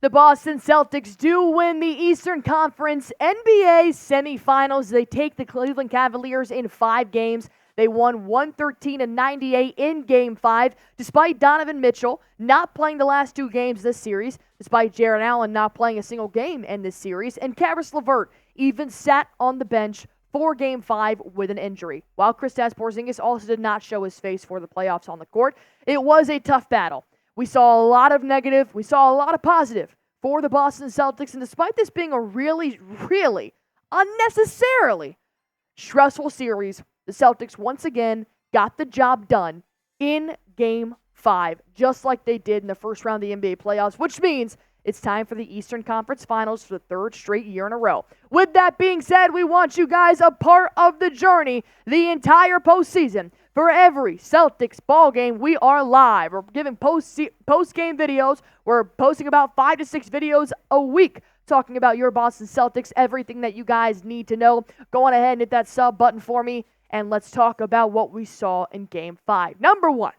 The Boston Celtics do win the Eastern Conference NBA semifinals. They take the Cleveland Cavaliers in 5 games. They won 113-98 in Game 5, despite Donovan Mitchell not playing the last 2 games this series, despite Jarrett Allen not playing a single game in this series, and Caris LeVert even sat on the bench for Game 5 with an injury. While Kristaps Porzingis also did not show his face for the playoffs on the court, it was a tough battle. We saw a lot of negative, we saw a lot of positive for the Boston Celtics, and despite this being a really, really unnecessarily stressful series, the Celtics once again got the job done in Game 5, just like they did in the first round of the NBA playoffs, which means it's time for the Eastern Conference Finals for the 3rd straight year in a row. With that being said, we want you guys a part of the journey the entire postseason. For every Celtics ball game, we are live. We're giving post-game videos. We're posting about 5 to 6 videos a week talking about your Boston Celtics, everything that you guys need to know. Go on ahead and hit that sub button for me, and let's talk about what we saw in Game 5. Number 1.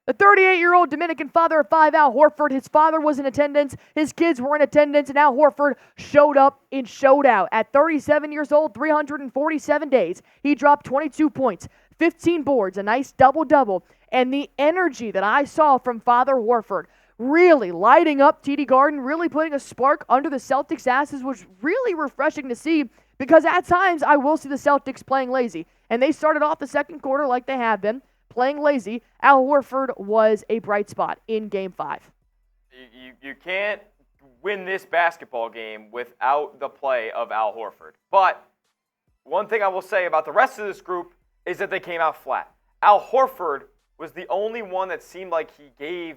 The 38-year-old Dominican father of 5, Al Horford, his father was in attendance, his kids were in attendance, and Al Horford showed up and showed out. At 37 years old, 347 days, he dropped 22 points, 15 boards, a nice double-double, and the energy that I saw from Father Horford really lighting up TD Garden, really putting a spark under the Celtics' asses was really refreshing to see, because at times I will see the Celtics playing lazy, and they started off the second quarter like they have been, playing lazy. Al Horford was a bright spot in Game 5. You can't win this basketball game without the play of Al Horford. But one thing I will say about the rest of this group is that they came out flat. Al Horford was the only one that seemed like he gave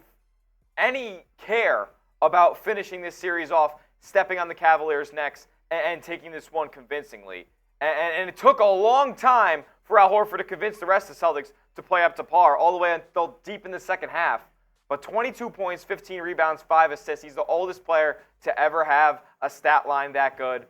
any care about finishing this series off, stepping on the Cavaliers' necks, and taking this one convincingly. And it took a long time for Al Horford to convince the rest of the Celtics to play up to par, all the way until deep in the second half. But 22 points, 15 rebounds, 5 assists. He's the oldest player to ever have a stat line that good.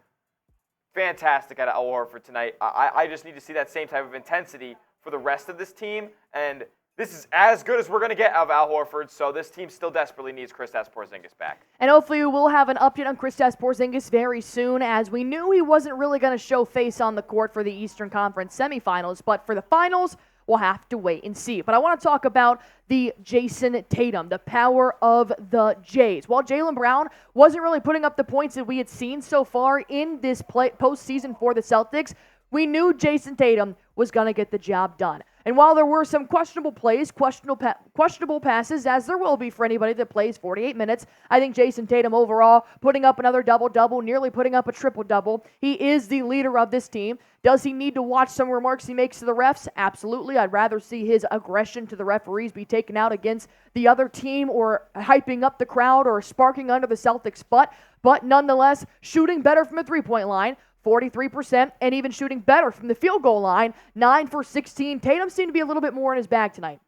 Fantastic at Al Horford tonight. I just need to see that same type of intensity for the rest of this team. And this is as good as we're going to get out of Al Horford, so this team still desperately needs Kristaps Porzingis back. And hopefully we'll have an update on Kristaps Porzingis very soon, as we knew he wasn't really going to show face on the court for the Eastern Conference semifinals, but for the finals, we'll have to wait and see. But I want to talk about the Jayson Tatum, the power of the Jays. While Jaylen Brown wasn't really putting up the points that we had seen so far in this postseason for the Celtics, we knew Jayson Tatum was going to get the job done. And while there were some questionable plays, questionable passes, as there will be for anybody that plays 48 minutes, I think Jayson Tatum overall putting up another double-double, nearly putting up a triple-double. He is the leader of this team. Does he need to watch some remarks he makes to the refs? Absolutely. I'd rather see his aggression to the referees be taken out against the other team, or hyping up the crowd, or sparking under the Celtics' butt. But nonetheless, shooting better from the three-point line, 43%, and even shooting better from the field goal line, 9 for 16. Tatum seemed to be a little bit more in his bag tonight.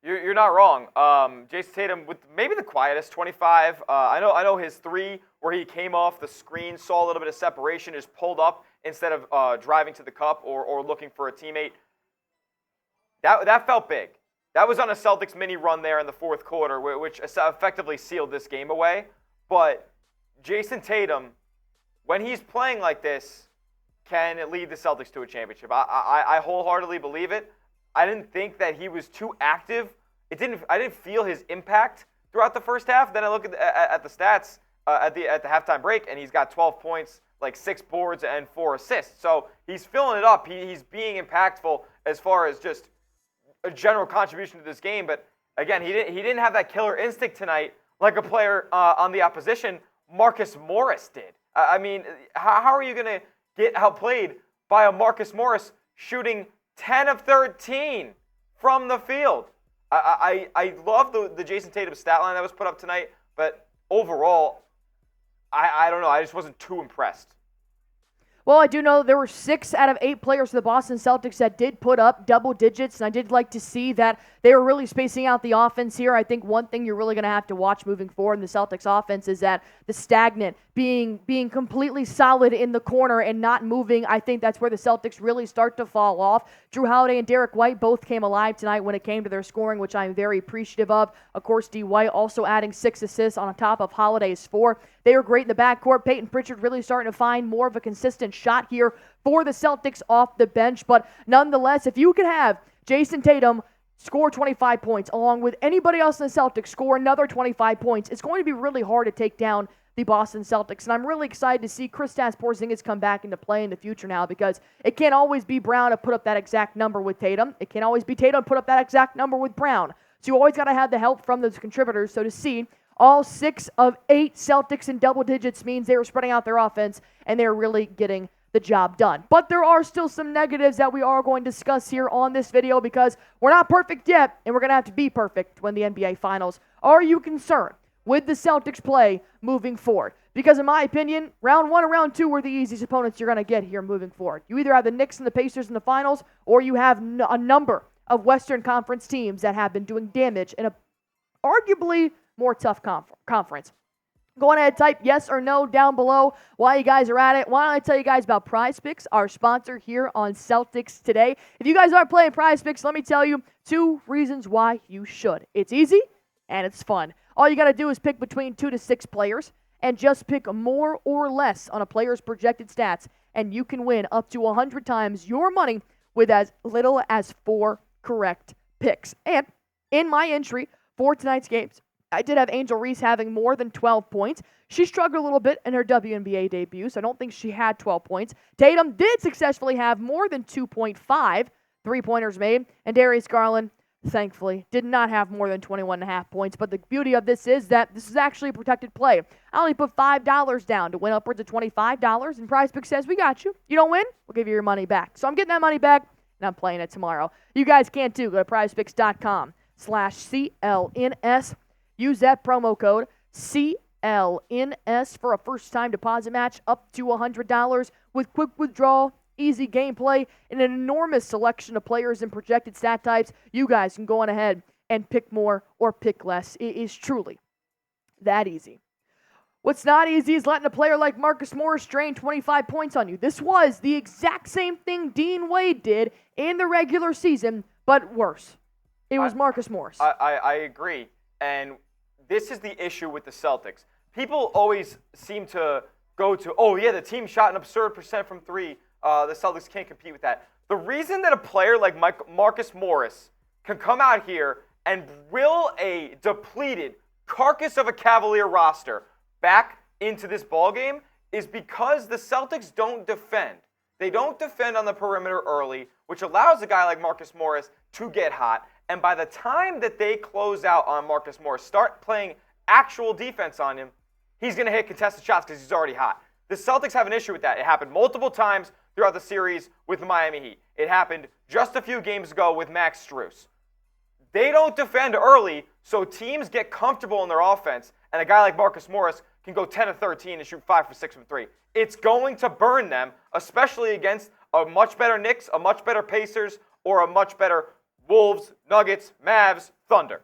You're not wrong. Jayson Tatum with maybe the quietest, 25. I know his 3 where he came off the screen, saw a little bit of separation, just pulled up instead of driving to the cup or looking for a teammate. That felt big. That was on a Celtics mini run there in the fourth quarter, which effectively sealed this game away. But Jayson Tatum, when he's playing like this, can lead the Celtics to a championship. I wholeheartedly believe it. I didn't think that he was too active. I didn't feel his impact throughout the first half. Then I look at the stats at the halftime break, and he's got 12 points, like 6 boards, and 4 assists. So he's filling it up. He's being impactful as far as just a general contribution to this game. But again, he didn't have that killer instinct tonight like a player on the opposition, Marcus Morris, did. I mean, how are you going to get outplayed by a Marcus Morris shooting 10 of 13 from the field? I love the Jayson Tatum stat line that was put up tonight, but overall, I don't know. I just wasn't too impressed. Well, I do know there were 6 out of 8 players for the Boston Celtics that did put up double digits, and I did like to see that they were really spacing out the offense here. I think one thing you're really going to have to watch moving forward in the Celtics offense is that the stagnant, being completely solid in the corner and not moving, I think that's where the Celtics really start to fall off. Drew Holiday and Derek White both came alive tonight when it came to their scoring, which I'm very appreciative of. Of course, D. White also adding 6 assists on top of Holiday's 4. They were great in the backcourt. Peyton Pritchard really starting to find more of a consistent shot here for the Celtics off the bench. But nonetheless, if you could have Jayson Tatum score 25 points along with anybody else in the Celtics score another 25 points, it's going to be really hard to take down the Boston Celtics. And I'm really excited to see Kristaps Porzingis come back into play in the future now, because it can't always be Brown to put up that exact number with Tatum. It can't always be Tatum to put up that exact number with Brown. So you always got to have the help from those contributors. So to see all 6 of 8 Celtics in double digits means they were spreading out their offense and they're really getting the job done. But there are still some negatives that we are going to discuss here on this video, because we're not perfect yet and we're going to have to be perfect when the NBA Finals. Are you concerned with the Celtics play moving forward? Because in my opinion, round 1 and round 2 were the easiest opponents you're going to get here moving forward. You either have the Knicks and the Pacers in the finals, or you have a number of Western Conference teams that have been doing damage in a arguably more tough conference. Go on ahead, type yes or no down below while you guys are at it. Why don't I tell you guys about Prize Picks, our sponsor here on Celtics Today. If you guys aren't playing Prize Picks, let me tell you 2 reasons why you should. It's easy and it's fun. All you got to do is pick between 2 to 6 players and just pick more or less on a player's projected stats, and you can win up to 100 times your money with as little as 4 correct picks. And in my entry for tonight's games, I did have Angel Reese having more than 12 points. She struggled a little bit in her WNBA debut, so I don't think she had 12 points. Tatum did successfully have more than 2.5 3-pointers made, and Darius Garland, thankfully, did not have more than 21.5 points. But the beauty of this is that this is actually a protected play. I only put $5 down to win upwards of $25, and PrizePicks says, we got you. You don't win, we'll give you your money back. So I'm getting that money back, and I'm playing it tomorrow. You guys can too. Go to prizepicks.com/CLNS. Use that promo code CLNS for a first-time deposit match up to $100 with quick withdrawal, easy gameplay, and an enormous selection of players and projected stat types. You guys can go on ahead and pick more or pick less. It is truly that easy. What's not easy is letting a player like Marcus Morris drain 25 points on you. This was the exact same thing Dean Wade did in the regular season, but worse. It was Marcus Morris. I agree. And this is the issue with the Celtics. People always seem to go to, oh, yeah, the team shot an absurd percent from 3. The Celtics can't compete with that. The reason that a player like Marcus Morris can come out here and will a depleted carcass of a Cavalier roster back into this ballgame is because the Celtics don't defend. They don't defend on the perimeter early, which allows a guy like Marcus Morris to get hot. And by the time that they close out on Marcus Morris, start playing actual defense on him, he's going to hit contested shots because he's already hot. The Celtics have an issue with that. It happened multiple times throughout the series with the Miami Heat. It happened just a few games ago with Max Strus. They don't defend early, so teams get comfortable in their offense, and a guy like Marcus Morris can go 10 of 13 and shoot 5 for 6 from 3. It's going to burn them, especially against a much better Knicks, a much better Pacers, or a much better Wolves, Nuggets, Mavs, Thunder.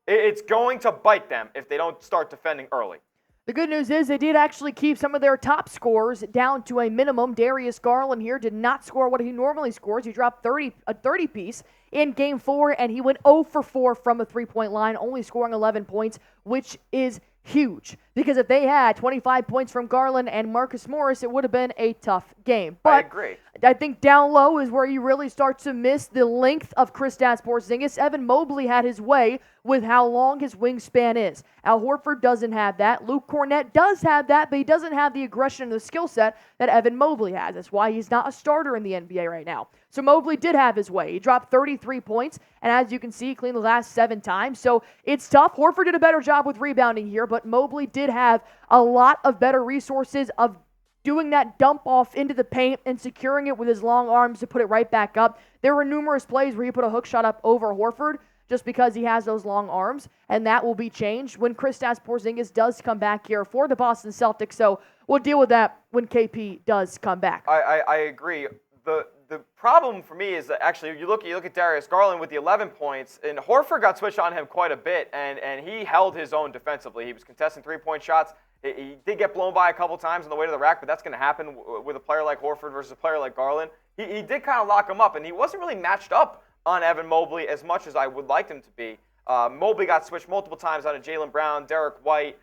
It's going to bite them if they don't start defending early. The good news is they did actually keep some of their top scorers down to a minimum. Darius Garland here did not score what he normally scores. He dropped a 30-piece in Game 4, and he went 0 for 4 from the three-point line, only scoring 11 points, which is huge. Because if they had 25 points from Garland and Marcus Morris, it would have been a tough game. But I agree. I think down low is where you really start to miss the length of Kristaps Porzingis. Evan Mobley had his way with how long his wingspan is. Al Horford doesn't have that. Luke Cornett does have that, but he doesn't have the aggression and the skill set that Evan Mobley has. That's why he's not a starter in the NBA right now. So Mobley did have his way. He dropped 33 points, and as you can see, he cleaned the last 7 times. So it's tough. Horford did a better job with rebounding here, but Mobley did have a lot of better resources of doing that dump off into the paint and securing it with his long arms to put it right back up. There were numerous plays where he put a hook shot up over Horford just because he has those long arms, and that will be changed when Kristaps Porzingis does come back here for the Boston Celtics. So we'll deal with that when KP does come back. I agree. The problem for me is that actually you look at Darius Garland with the 11 points, and Horford got switched on him quite a bit, and he held his own defensively. He was contesting 3-point shots. He did get blown by a couple times on the way to the rack, but that's going to happen with a player like Horford versus a player like Garland. He did kind of lock him up, and he wasn't really matched up on Evan Mobley as much as I would like him to be. Mobley got switched multiple times out of Jaylen Brown, Derek White,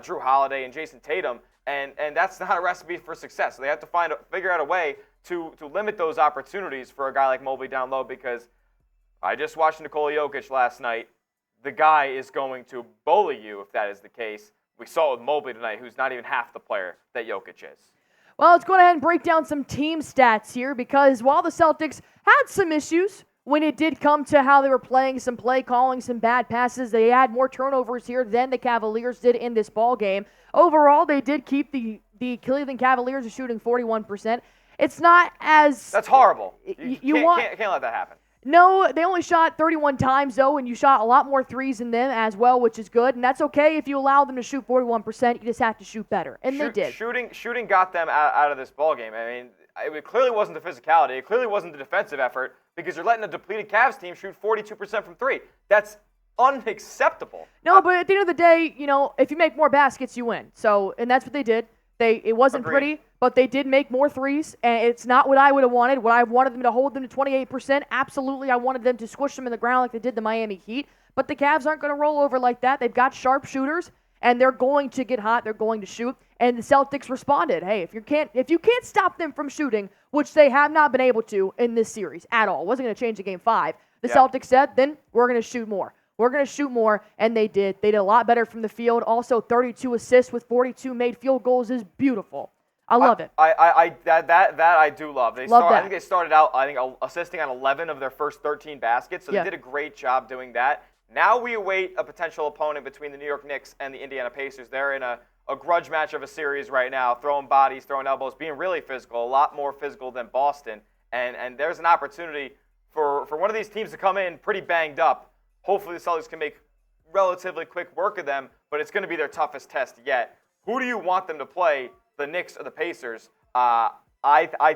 Drew Holiday, and Jayson Tatum, and that's not a recipe for success. So they have to figure out a way to limit those opportunities for a guy like Mobley down low, because I just watched Nikola Jokic last night. The guy is going to bully you if that is the case. We saw it with Mobley tonight, who's not even half the player that Jokic is. Well, let's go ahead and break down some team stats here, because while the Celtics had some issues when it did come to how they were playing, some play calling, some bad passes, they had more turnovers here than the Cavaliers did in this ball game. Overall, they did keep the Cleveland Cavaliers shooting 41%. It's not as... That's horrible. You can't let that happen. No, they only shot 31 times, though, and you shot a lot more threes than them as well, which is good. And that's okay if you allow them to shoot 41%. You just have to shoot better, and they did. Shooting got them out of this ballgame. I mean, it clearly wasn't the physicality. It clearly wasn't the defensive effort, because you're letting a depleted Cavs team shoot 42% from three. That's unacceptable. No, but at the end of the day, if you make more baskets, you win. So, and that's what they did. It wasn't Agreed. pretty, but they did make more threes, and it's not what I would have wanted. Would I have wanted them to hold them to 28%? Absolutely. I wanted them to squish them in the ground like they did the Miami Heat, but the Cavs aren't going to roll over like that. They've got sharp shooters, and they're going to get hot. They're going to shoot, and the Celtics responded. Hey, if you can't stop them from shooting, which they have not been able to in this series at all, wasn't going to change the Game 5. The Celtics said, then we're going to shoot more. We're going to shoot more, and they did. They did a lot better from the field. Also, 32 assists with 42 made field goals is beautiful. I love it. That I do love. Love that. I think they started out, assisting on 11 of their first 13 baskets, so they did a great job doing that. Now we await a potential opponent between the New York Knicks and the Indiana Pacers. They're in a grudge match of a series right now, throwing bodies, throwing elbows, being really physical, a lot more physical than Boston. And there's an opportunity for one of these teams to come in pretty banged up. Hopefully the Celtics can make relatively quick work of them, but it's going to be their toughest test yet. Who do you want them to play, the Knicks or the Pacers? I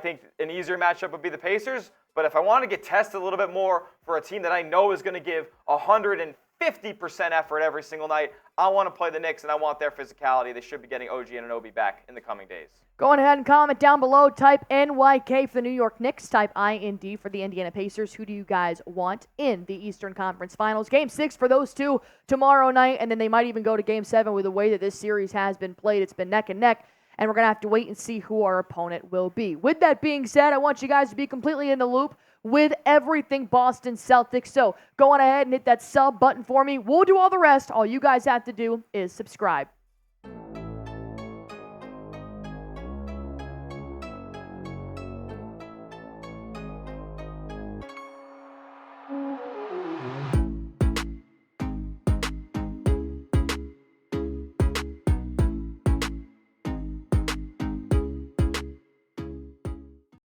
think an easier matchup would be the Pacers, but if I want to get tested a little bit more for a team that I know is going to give 150% effort every single night, I want to play the Knicks, and I want their physicality. They should be getting OG Anunoby back in the coming days. Go ahead and comment down below. Type NYK for the New York Knicks. Type IND for the Indiana Pacers. Who do you guys want in the Eastern Conference Finals? Game 6 for those two tomorrow night, and then they might even go to Game 7 with the way that this series has been played. It's been neck and neck, and we're going to have to wait and see who our opponent will be. With that being said, I want you guys to be completely in the loop with everything Boston Celtics. So go on ahead and hit that sub button for me. We'll do all the rest. All you guys have to do is subscribe.